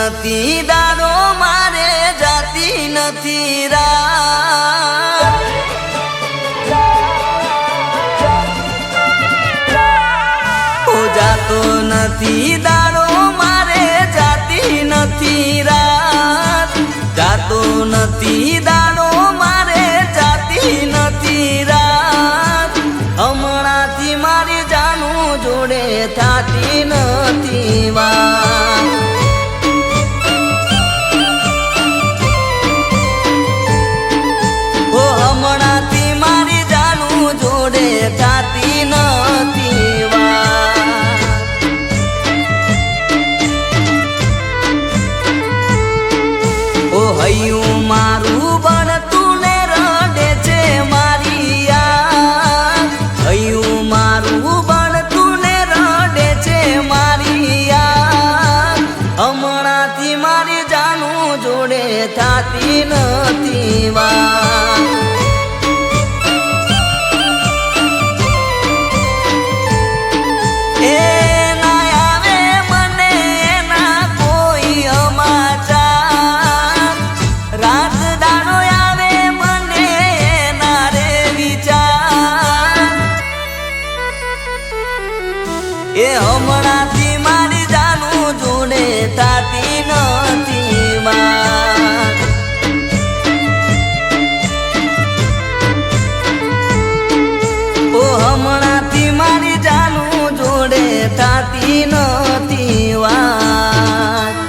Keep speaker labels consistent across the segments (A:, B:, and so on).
A: નથી દાડો મારે જાતી નથી રાત ઓ જાતો નથી દાડો મારે જાતી નથી રાત જાતો નથી દાડો મારે જાતી નથી રાત હમણાંથી મારી જાનું જોડે થાતી નથી વાત ઓ હમણાંથી મારી જાનું જોડે થાતી નથી વાત ઓ હૈયું મારું ભણતું ને રડે છે મારી યાર હૈયું મારું ભણતું ને રડે છે મારી યાર હમણાંથી મારી જાનું જોડે થાતી નથી વાત એ હમણાંથી મારી જાનું જોડે થાતી નથી વાત ઓ હમણાંથી મારી જાનું જોડે થાતી નથી વાત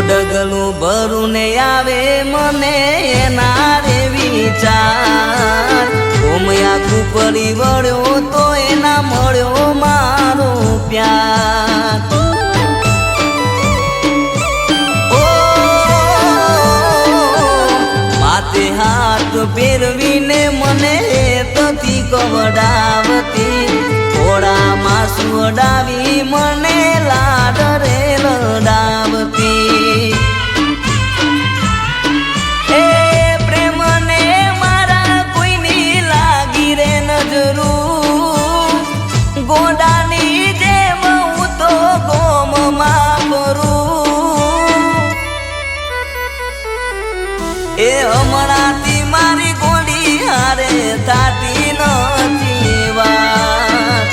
A: ડગલું ભરું ને આવે મને એના રે વિચાર ઓમયા કુપરી વળ્યો તો એના મળ્યો મારો પ્યાર ઓ માથે હાથ ફેરવીને મને તથી કવડાવતી થોડામાં સુડાવી મને લાડ રે લડાવતી એ પ્રેમને મારા કોઈની લાગી રે નજરું ગોડાની જેમ હું તો ગોમમાં ફરું એ હમણાંથી મારી ગોડી હારે થાતી નથી વાત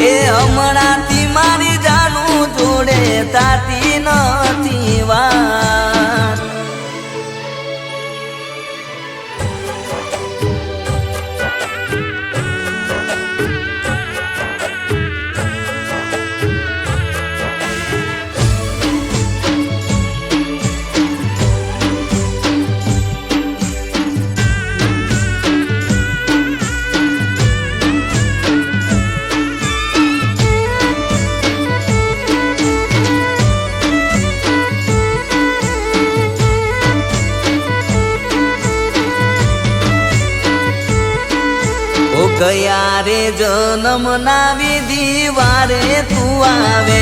A: એ હમણાંથી મારી જાનું જોડે થાતી નથી વાત ગયા રે જન્મના વિધિ વારે તું આવે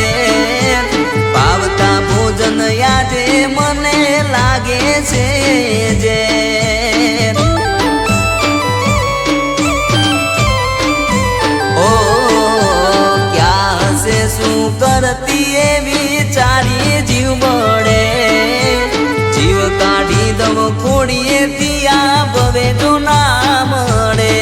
A: પાવતા ભોજન યાદે મને લાગે છે જે ઓ ક્યાં હશે શું કરતી એ વિચારી જીવ બળે જીવ કાઢી દવ ખોડીએથી આ ભવે જો ના મળે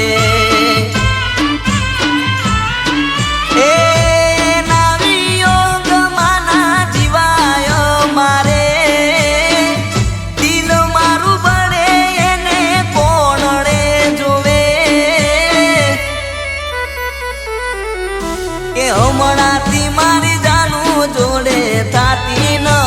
A: હમણાંથી મારી જાનું જોડે થાતી ન